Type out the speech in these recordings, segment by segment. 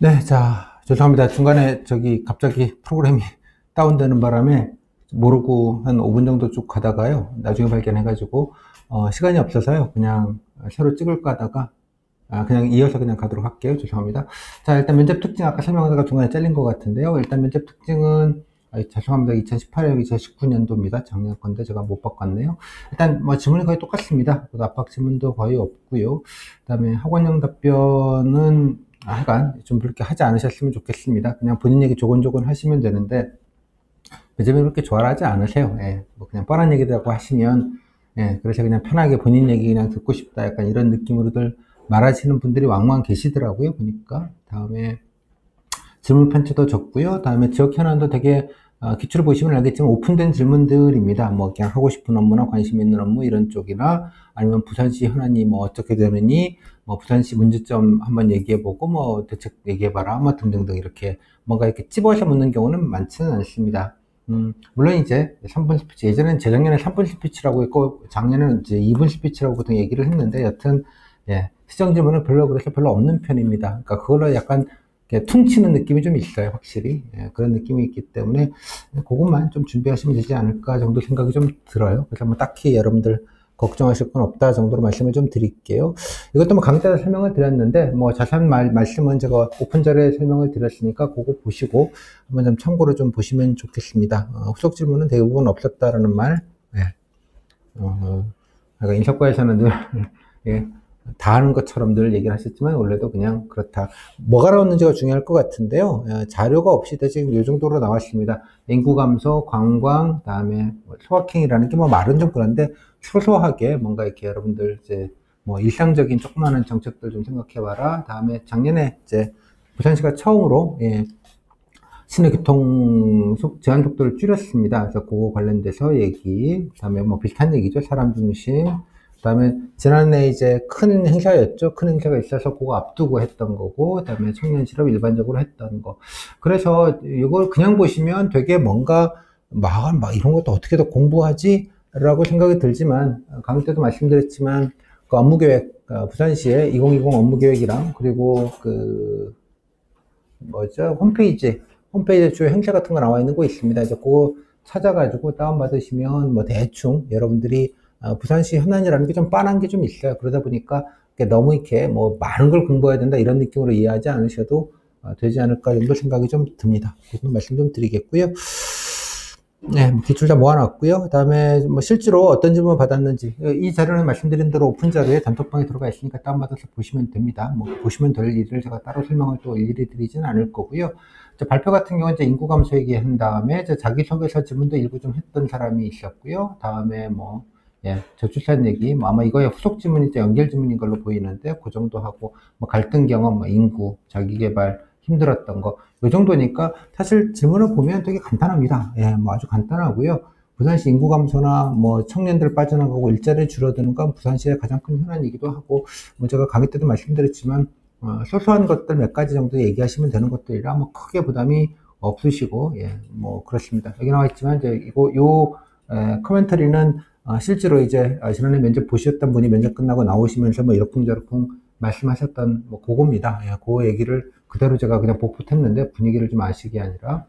네, 자, 죄송합니다. 중간에 갑자기 프로그램이 다운되는 바람에 모르고 한 5분 정도 쭉 가다가요. 나중에 발견해가지고, 시간이 없어서요. 그냥 새로 찍을까 하다가, 그냥 이어서 그냥 가도록 할게요. 죄송합니다. 자, 일단 면접 특징 아까 설명하다가 중간에 잘린 것 같은데요. 일단 면접 특징은, 죄송합니다. 2018년, 2019년도입니다. 작년 건데 제가 못 바꿨네요. 일단 뭐 지문이 거의 똑같습니다. 압박 지문도 거의 없고요. 그다음에 학원형 답변은 하여간 좀 그렇게 하지 않으셨으면 좋겠습니다. 그냥 본인 얘기 조곤조곤 하시면 되는데 면접에 그렇게 좋아하지 않으세요. 예, 뭐 그냥 뻔한 얘기라고 하시면 그래서 그냥 편하게 본인 얘기 그냥 듣고 싶다 약간 이런 느낌으로들 말하시는 분들이 왕왕 계시더라고요. 보니까 다음에 질문 편지도 적고요. 다음에 지역 현안도 되게 기출을 보시면 알겠지만 오픈된 질문들입니다. 뭐 그냥 하고 싶은 업무나 관심 있는 업무 이런 쪽이나 아니면 부산시 현안이 뭐 어떻게 되느니 뭐 부산시 문제점 한번 얘기해보고 뭐 대책 얘기해봐라 뭐 등등등 이렇게 뭔가 이렇게 찝어서 묻는 경우는 많지는 않습니다. 물론 이제 3분 스피치, 예전엔 재작년에 3분 스피치라고 했고, 작년에는 이제 2분 스피치라고 보통 얘기를 했는데, 여튼, 시정 질문은 별로 그렇게 별로 없는 편입니다. 그러니까 그걸로 약간 이렇게 퉁치는 느낌이 좀 있어요, 확실히. 그런 느낌이 있기 때문에, 그것만 좀 준비하시면 되지 않을까 정도 생각이 좀 들어요. 그래서 뭐 딱히 여러분들 걱정하실 건 없다 정도로 말씀을 좀 드릴게요. 이것도 뭐 강의 때 설명을 드렸는데, 뭐 자세한 말씀은 제가 오픈 자료에 설명을 드렸으니까 그거 보시고 한번 좀 참고로 좀 보시면 좋겠습니다. 후속 질문은 대부분 없었다라는 말, 예. 그러니까 인사과에서는 늘, 예, 다 하는 것처럼 늘 얘기를 하셨지만, 원래도 그냥 그렇다. 뭐가 나왔는지가 중요할 것 같은데요. 자료가 없이 지금 이 정도로 나왔습니다. 인구 감소, 관광, 다음에 소확행이라는 게 뭐 말은 좀 그런데, 소소하게 뭔가 이렇게 여러분들 이제 뭐 일상적인 조그마한 정책들 좀 생각해봐라. 다음에 작년에 이제 부산시가 처음으로, 시내 교통 제한 속도를 줄였습니다. 그래서 그거 관련돼서 얘기, 그다음에 뭐 비슷한 얘기죠. 사람 중심. 그다음에 지난해 이제 큰 행사였죠. 큰 행사가 있어서 그거 앞두고 했던 거고, 그다음에 청년 실업 일반적으로 했던 거. 그래서 이걸 그냥 보시면 되게 뭔가 막 이런 것도 어떻게 더 공부하지? 라고 생각이 들지만, 강의 때도 말씀드렸지만, 그 업무계획, 부산시의 2020 업무계획이랑, 그리고 뭐죠? 홈페이지에 주요 행사 같은 거 나와 있는 거 있습니다. 이제 그거 찾아가지고 다운받으시면 뭐 대충 여러분들이 부산시 현안이라는 게 좀 빤한 게 좀 있어요. 그러다 보니까 너무 이렇게 뭐 많은 걸 공부해야 된다 이런 느낌으로 이해하지 않으셔도 되지 않을까 정도 생각이 좀 듭니다. 그런 말씀 좀 드리겠고요. 네, 기출 다 모아놨고요. 그 다음에 뭐 실제로 어떤 질문 받았는지 이 자료는 말씀드린 대로 오픈 자료에 단톡방에 들어가 있으니까 다운받아서 보시면 됩니다. 뭐 보시면 될 일을 제가 따로 설명을 또 일일이 드리지는 않을 거고요. 발표 같은 경우는 이제 인구 감소 얘기한 다음에 자기소개서 질문도 일부 좀 했던 사람이 있었고요. 다음에 뭐 저출산 얘기, 뭐 아마 이거의 후속 질문이 연결 질문인 걸로 보이는데 그 정도 하고 뭐 갈등 경험, 뭐 인구, 자기개발 힘들었던 거, 이 정도니까 사실 질문을 보면 되게 간단합니다. 뭐 아주 간단하고요. 부산시 인구 감소나 뭐 청년들 빠져나가고 일자리 줄어드는 건 부산시의 가장 큰 현안이기도 하고, 뭐 제가 강의 때도 말씀드렸지만 소소한 것들 몇 가지 정도 얘기하시면 되는 것들이라 뭐 크게 부담이 없으시고, 뭐 그렇습니다. 여기 나와 있지만 이제 코멘터리는 실제로 이제 지난해 면접 보셨던 분이 면접 끝나고 나오시면서 뭐 이러쿵저러쿵 말씀하셨던 뭐 그겁니다. 그 얘기를 그대로 제가 그냥 복붙했는데 분위기를 좀 아시게 아니라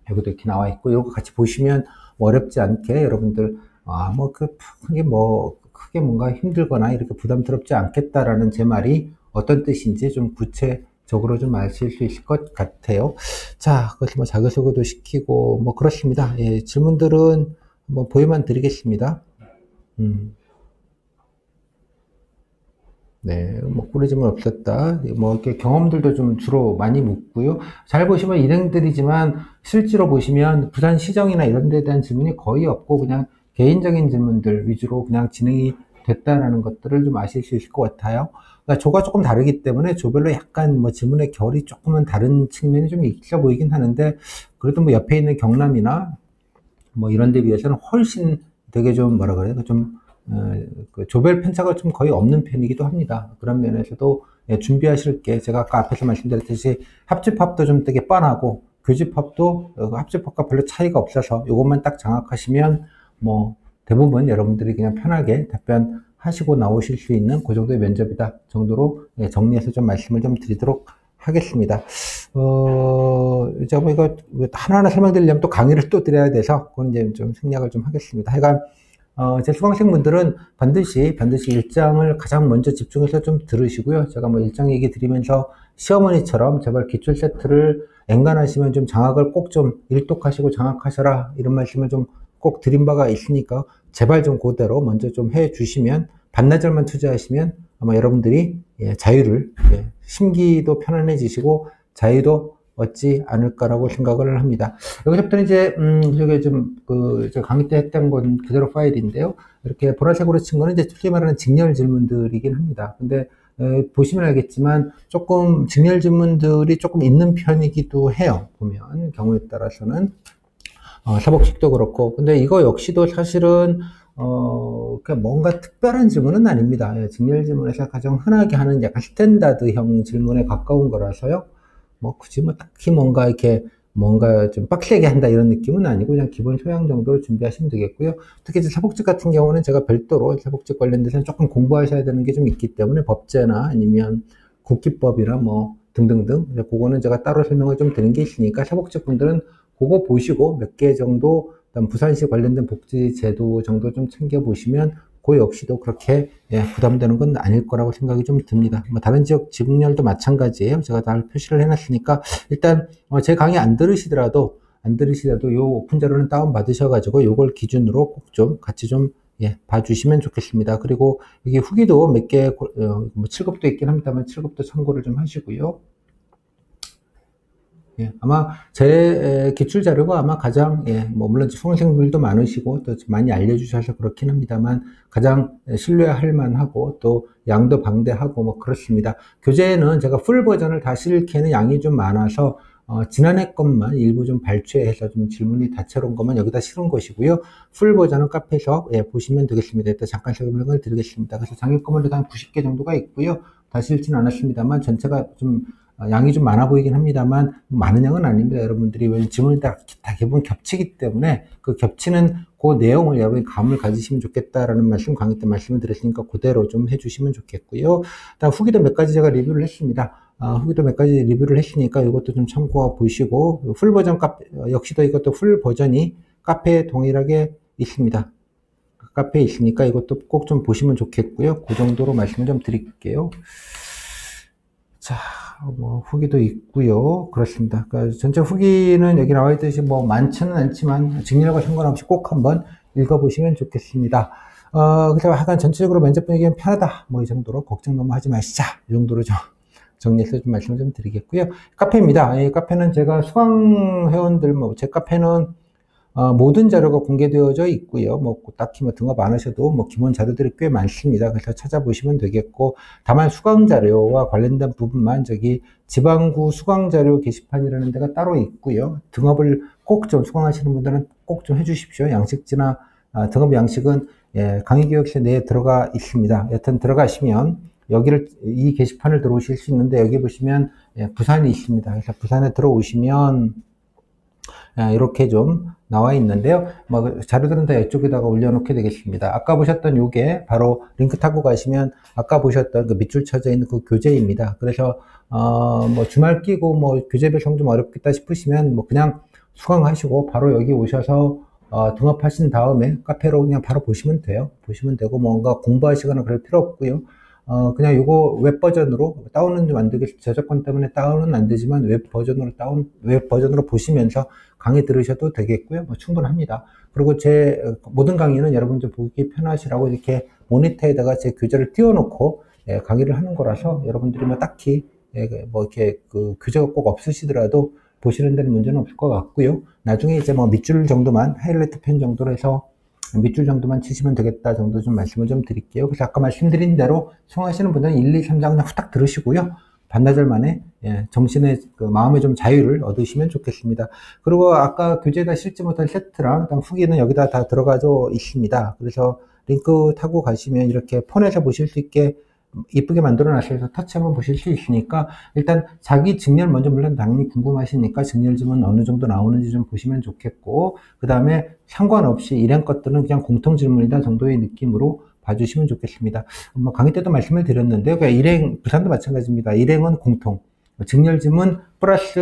여기도 이렇게 나와 있고, 이거 같이 보시면 뭐 어렵지 않게 여러분들 크게 뭔가 힘들거나 이렇게 부담스럽지 않겠다라는 제 말이 어떤 뜻인지 좀 구체적으로 좀 아실 수 있을 것 같아요. 자, 그것을 뭐 자기소개도 시키고 뭐 그렇습니다. 질문들은 뭐 보여만 드리겠습니다. 네, 뭐 꾸리짐은 없었다. 뭐 이렇게 경험들도 좀 주로 많이 묻고요. 잘 보시면 일행들이지만 실제로 보시면 부산 시정이나 이런 데에 대한 질문이 거의 없고 그냥 개인적인 질문들 위주로 그냥 진행이 됐다라는 것들을 좀 아실 수 있을 것 같아요. 그러니까 조가 조금 다르기 때문에 조별로 약간 뭐 질문의 결이 조금은 다른 측면이 좀 있어 보이긴 하는데, 그래도 뭐 옆에 있는 경남이나 뭐 이런 데 비해서는 훨씬 되게 좀 뭐라 그래요? 그 조별 편차가 좀 거의 없는 편이기도 합니다. 그런 면에서도 준비하실 게 제가 아까 앞에서 말씀드렸듯이 합집합도 좀 되게 뻔하고 교집합도 합집합과 별로 차이가 없어서 이것만 딱 장악하시면 뭐 대부분 여러분들이 그냥 편하게 답변하시고 나오실 수 있는 그 정도의 면접이다 정도로 정리해서 좀 말씀을 좀 드리도록 하겠습니다. 제가 뭐 이거 하나하나 설명드리려면 또 강의를 또 드려야 돼서, 그건 이제 좀 생략을 좀 하겠습니다. 하여간, 제 수강생분들은 반드시 일장을 가장 먼저 집중해서 좀 들으시고요. 제가 뭐 일장 얘기 드리면서 시어머니처럼 제발 기출 세트를 엔간하시면 좀 장학을 꼭 좀 일독하시고 장학하셔라, 이런 말씀을 좀 꼭 드린 바가 있으니까 제발 좀 그대로 먼저 좀 해 주시면, 반나절만 투자하시면 아마 여러분들이 자유를, 심기도 편안해지시고 자유도 얻지 않을까라고 생각을 합니다. 여기서부터는 이제 저게 좀 제가 강의 때 했던 건 그대로 파일인데요. 이렇게 보라색으로 친 거는 이제 솔직히 말하는 직렬 질문들이긴 합니다. 근데 보시면 알겠지만 조금 직렬 질문들이 조금 있는 편이기도 해요. 보면 경우에 따라서는 사복식도 그렇고. 근데 이거 역시도 사실은 그냥 뭔가 특별한 질문은 아닙니다. 직렬 질문에서 가장 흔하게 하는 약간 스탠다드형 질문에 가까운 거라서요. 뭐 굳이 뭐 딱히 뭔가 이렇게 뭔가 좀 빡세게 한다 이런 느낌은 아니고 그냥 기본 소양 정도로 준비하시면 되겠고요. 특히 이제 사복직 같은 경우는 제가 별도로 사복직 관련돼서 조금 공부하셔야 되는 게 좀 있기 때문에 법제나 아니면 국기법이나 뭐 등등등, 그거는 제가 따로 설명을 좀 드린 게 있으니까 사복직 분들은 그거 보시고 몇 개 정도, 부산시 관련된 복지제도 정도 좀 챙겨보시면 그 역시도 그렇게 부담되는 건 아닐 거라고 생각이 좀 듭니다. 뭐 다른 지역 직렬도 마찬가지예요. 제가 다 표시를 해놨으니까 일단 제 강의 안 들으시더라도 요 오픈 자료는 다운 받으셔가지고 요걸 기준으로 꼭 좀 같이 좀 봐주시면 좋겠습니다. 그리고 여기 후기도 몇 개, 뭐 7급도 있긴 합니다만 7급도 참고를 좀 하시고요. 아마 제 기출 자료가 아마 가장, 뭐 물론 수강생들도 많으시고 또 많이 알려주셔서 그렇긴 합니다만 가장 신뢰할 만하고 또 양도 방대하고 뭐 그렇습니다. 교재는 제가 풀 버전을 다 실기에는 양이 좀 많아서 지난해 것만 일부 좀 발췌해서 좀 질문이 다채로운 것만 여기다 실은 것이고요. 풀 버전은 카페에서 보시면 되겠습니다. 일단 잠깐 설명을 드리겠습니다. 그래서 작년 것만 한 90개 정도가 있고요. 다 실지는 않았습니다만 전체가 좀 양이 좀 많아 보이긴 합니다만 많은 양은 아닙니다. 여러분들이 왜 지문이 다 대부분 겹치기 때문에 그 겹치는 그 내용을 여러분이 감을 가지시면 좋겠다라는 말씀, 강의 때 말씀을 드렸으니까 그대로 좀 해주시면 좋겠고요. 다음 후기도 몇 가지 제가 리뷰를 했습니다. 후기도 몇 가지 리뷰를 했으니까 이것도 좀 참고해 보시고, 풀 버전 역시도 이것도 풀 버전이 카페에 동일하게 있습니다. 카페에 있으니까 이것도 꼭 좀 보시면 좋겠고요. 그 정도로 말씀을 좀 드릴게요. 자, 뭐 후기도 있고요. 그렇습니다. 그러니까 전체 후기는 여기 나와 있듯이 뭐 많지는 않지만 직렬과 상관없이 꼭 한번 읽어보시면 좋겠습니다. 그래서 약간 전체적으로 면접 분위기는 편하다, 뭐 이 정도로 걱정 너무 하지 마시자, 이 정도로 좀 정리해서 좀 말씀을 좀 드리겠고요. 카페입니다. 이 카페는 제가 수강 회원들, 뭐 제 카페는 모든 자료가 공개되어져 있고요. 뭐 딱히 뭐 등업 안 하셔도 뭐 기본 자료들이 꽤 많습니다. 그래서 찾아보시면 되겠고, 다만 수강 자료와 관련된 부분만 저기 지방구 수강 자료 게시판이라는 데가 따로 있고요. 등업을 꼭 좀 수강하시는 분들은 꼭 좀 해주십시오. 양식지나 등업 양식은 강의교육실 내에 들어가 있습니다. 여튼 들어가시면 이 게시판을 들어오실 수 있는데, 여기 보시면 부산이 있습니다. 그래서 부산에 들어오시면 이렇게 좀 나와 있는데요. 뭐 자료들은 다 이쪽에다가 올려놓게 되겠습니다. 아까 보셨던 요게 바로 링크 타고 가시면 아까 보셨던 그 밑줄 쳐져 있는 그 교재입니다. 그래서 뭐 주말 끼고 뭐 교재 배송 좀 어렵겠다 싶으시면 뭐 그냥 수강하시고 바로 여기 오셔서 등업하신 다음에 카페로 그냥 바로 보시면 돼요. 보시면 되고 뭔가 공부하시거나 그럴 필요 없고요. 그냥 요거 웹 버전으로 다운은 좀 안 되겠어요. 저작권 때문에 다운은 안 되지만 웹 버전으로 보시면서 강의 들으셔도 되겠고요. 뭐 충분합니다. 그리고 제 모든 강의는 여러분들 보기 편하시라고 이렇게 모니터에다가 제 교재를 띄워놓고 강의를 하는 거라서 여러분들이 뭐 딱히 뭐 이렇게 그 교재가 꼭 없으시더라도 보시는 데는 문제는 없을 것 같고요. 나중에 이제 뭐 밑줄 정도만, 하이라이트 펜 정도로 해서 밑줄 정도만 치시면 되겠다 정도 좀 말씀을 좀 드릴게요. 그래서 아까 말씀드린 대로 수강하시는 분들은 1, 2, 3장 그냥 후딱 들으시고요. 반나절 만에 정신의 그 마음의 좀 자유를 얻으시면 좋겠습니다. 그리고 아까 교재에다 실지 못한 세트랑 그다음 후기는 여기다 다 들어가져 있습니다. 그래서 링크 타고 가시면 이렇게 폰에서 보실 수 있게 이쁘게 만들어 놨어서 터치 한번 보실 수 있으니까, 일단 자기 직렬 먼저 물론 당연히 궁금하시니까 직렬 지문 어느 정도 나오는지 좀 보시면 좋겠고, 그 다음에 상관없이 일행 것들은 그냥 공통 질문이다 정도의 느낌으로 봐주시면 좋겠습니다. 뭐 강의 때도 말씀을 드렸는데요. 그러니까 일행, 부산도 마찬가지입니다. 일행은 공통. 직렬지문 플러스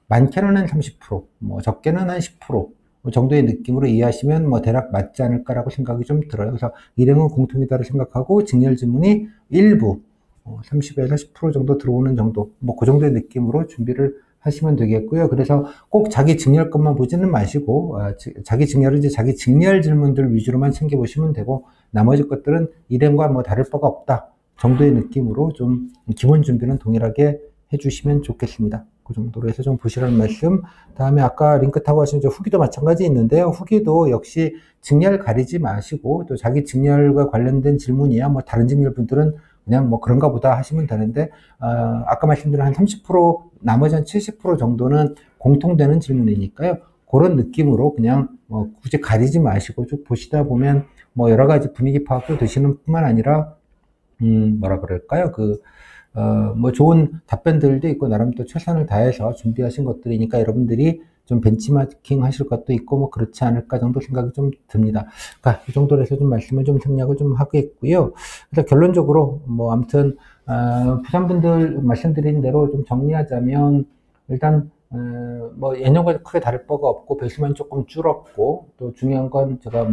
많게는 한 30%, 적게는 한 10% 정도의 느낌으로 이해하시면 대략 맞지 않을까라고 생각이 좀 들어요. 그래서 일행은 공통이다고 생각하고 직렬지문이 일부 30에서 10% 정도 들어오는 정도, 그 정도의 느낌으로 준비를 하시면 되겠고요. 그래서 꼭 자기 직렬 것만 보지는 마시고, 자기 직렬은 이제 자기 직렬 질문들 위주로만 챙겨보시면 되고, 나머지 것들은 일행과 다를 바가 없다 정도의 느낌으로 좀 기본 준비는 동일하게 해주시면 좋겠습니다. 그 정도로 해서 좀 보시라는 말씀. 다음에 아까 링크 타고 하신 후기도 마찬가지 있는데요. 후기도 역시 직렬 가리지 마시고, 또 자기 직렬과 관련된 질문이야 다른 직렬 분들은 그냥 그런가 보다 하시면 되는데, 아까 말씀드린 한 30%, 나머지 한 70% 정도는 공통되는 질문이니까요. 그런 느낌으로 그냥 굳이 가리지 마시고 쭉 보시다 보면 여러 가지 분위기 파악도 되시는 뿐만 아니라, 뭐라 그럴까요? 좋은 답변들도 있고, 나름 또 최선을 다해서 준비하신 것들이니까 여러분들이 좀 벤치마킹 하실 것도 있고, 그렇지 않을까 정도 생각이 좀 듭니다. 그러니까 이 정도로 해서 좀 말씀을 좀 생략을 좀 하겠고요. 그래서 결론적으로, 아무튼, 부산분들 말씀드린 대로 좀 정리하자면, 일단, 예년과 크게 다를 바가 없고, 배수만 조금 줄었고, 또 중요한 건 제가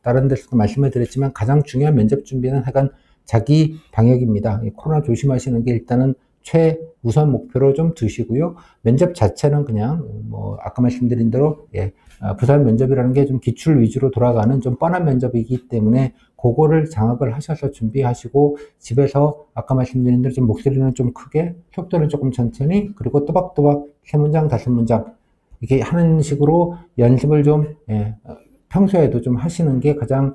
다른 데서도 말씀을 드렸지만, 가장 중요한 면접 준비는 하여간 자기 방역입니다. 코로나 조심하시는 게 일단은 최우선 목표로 좀 두시고요. 면접 자체는 그냥 아까 말씀드린 대로 부산 면접이라는 게 좀 기출 위주로 돌아가는 좀 뻔한 면접이기 때문에 그거를 장악을 하셔서 준비하시고, 집에서 아까 말씀드린 대로 좀 목소리는 좀 크게, 속도는 조금 천천히, 그리고 또박또박 3문장, 5문장 이렇게 하는 식으로 연습을 좀 평소에도 좀 하시는 게 가장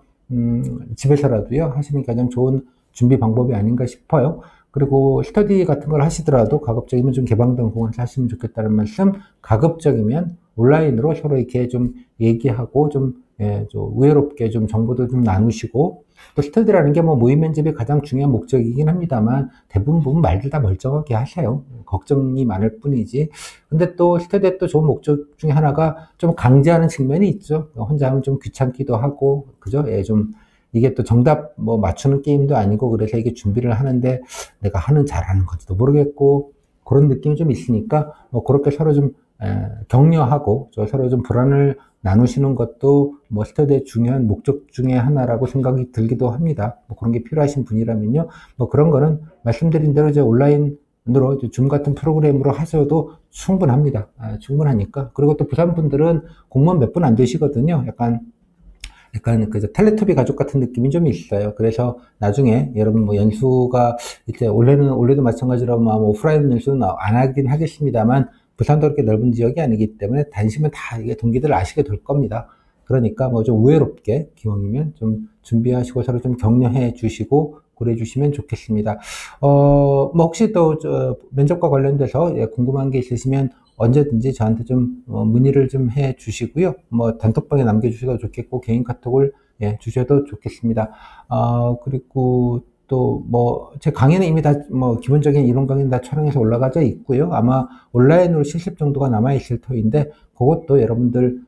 집에서라도요 하시는 게 가장 좋은 준비 방법이 아닌가 싶어요. 그리고 스터디 같은 걸 하시더라도 가급적이면 좀 개방된 공간에서 하시면 좋겠다는 말씀, 가급적이면 온라인으로 서로 이렇게 좀 얘기하고 좀 우애롭게 좀 정보도 좀 나누시고, 또 스터디라는 게 모의 면접의 가장 중요한 목적이긴 합니다만 대부분 말들 다 멀쩡하게 하세요. 걱정이 많을 뿐이지. 근데 또 스터디의 또 좋은 목적 중에 하나가 좀 강제하는 측면이 있죠. 혼자 하면 좀 귀찮기도 하고, 그죠? 좀 이게 또 정답 맞추는 게임도 아니고, 그래서 이게 준비를 하는데 내가 잘하는 건지도 모르겠고 그런 느낌이 좀 있으니까 그렇게 서로 좀 격려하고 서로 좀 불안을 나누시는 것도 스터디의 중요한 목적 중에 하나라고 생각이 들기도 합니다. 그런 게 필요하신 분이라면요. 그런 거는 말씀드린 대로 이제 온라인으로 줌 같은 프로그램으로 하셔도 충분합니다. 충분하니까. 그리고 또 부산 분들은 공무원 몇 분 안 되시거든요. 약간 그 텔레토비 가족 같은 느낌이 좀 있어요. 그래서 나중에 여러분 연수가 이제 올해도 마찬가지로 오프라인 연수는 안 하긴 하겠습니다만, 부산도 그렇게 넓은 지역이 아니기 때문에 다니시면 다 이게 동기들 아시게 될 겁니다. 그러니까 좀 우애롭게 기왕이면 좀 준비하시고 서로 좀 격려해 주시고 그래 주시면 좋겠습니다. 혹시 또 면접과 관련돼서 궁금한 게 있으시면 언제든지 저한테 좀 문의를 좀 해 주시고요. 단톡방에 남겨주셔도 좋겠고, 개인 카톡을 주셔도 좋겠습니다. 그리고 또 제 강의는 이미 다 기본적인 이론 강의는 다 촬영해서 올라가져 있고요. 아마 온라인으로 실습 정도가 남아 있을 터인데, 그것도 여러분들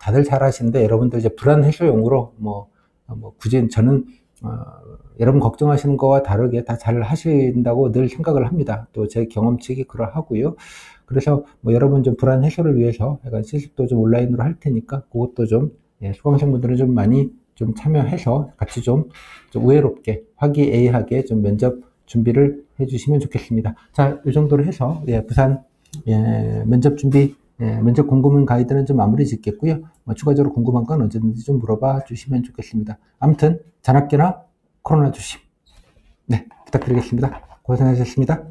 다들 잘 하시는데, 여러분들 이제 불안 해소용으로 굳이 저는 여러분 걱정하시는 거와 다르게 다 잘 하신다고 늘 생각을 합니다. 또 제 경험칙이 그러하고요. 그래서 여러분 좀 불안 해소를 위해서 약간 실습도 좀 온라인으로 할 테니까 그것도 좀 수강생분들은 좀 많이 좀 참여해서 같이 좀 우애롭게 화기애애하게 좀 면접 준비를 해주시면 좋겠습니다. 자, 이 정도로 해서 부산 면접 준비 면접 궁금한 가이드는 좀 마무리 짓겠고요. 추가적으로 궁금한 건 언제든지 좀 물어봐 주시면 좋겠습니다. 아무튼 잔학계나 코로나 조심 부탁드리겠습니다. 고생하셨습니다.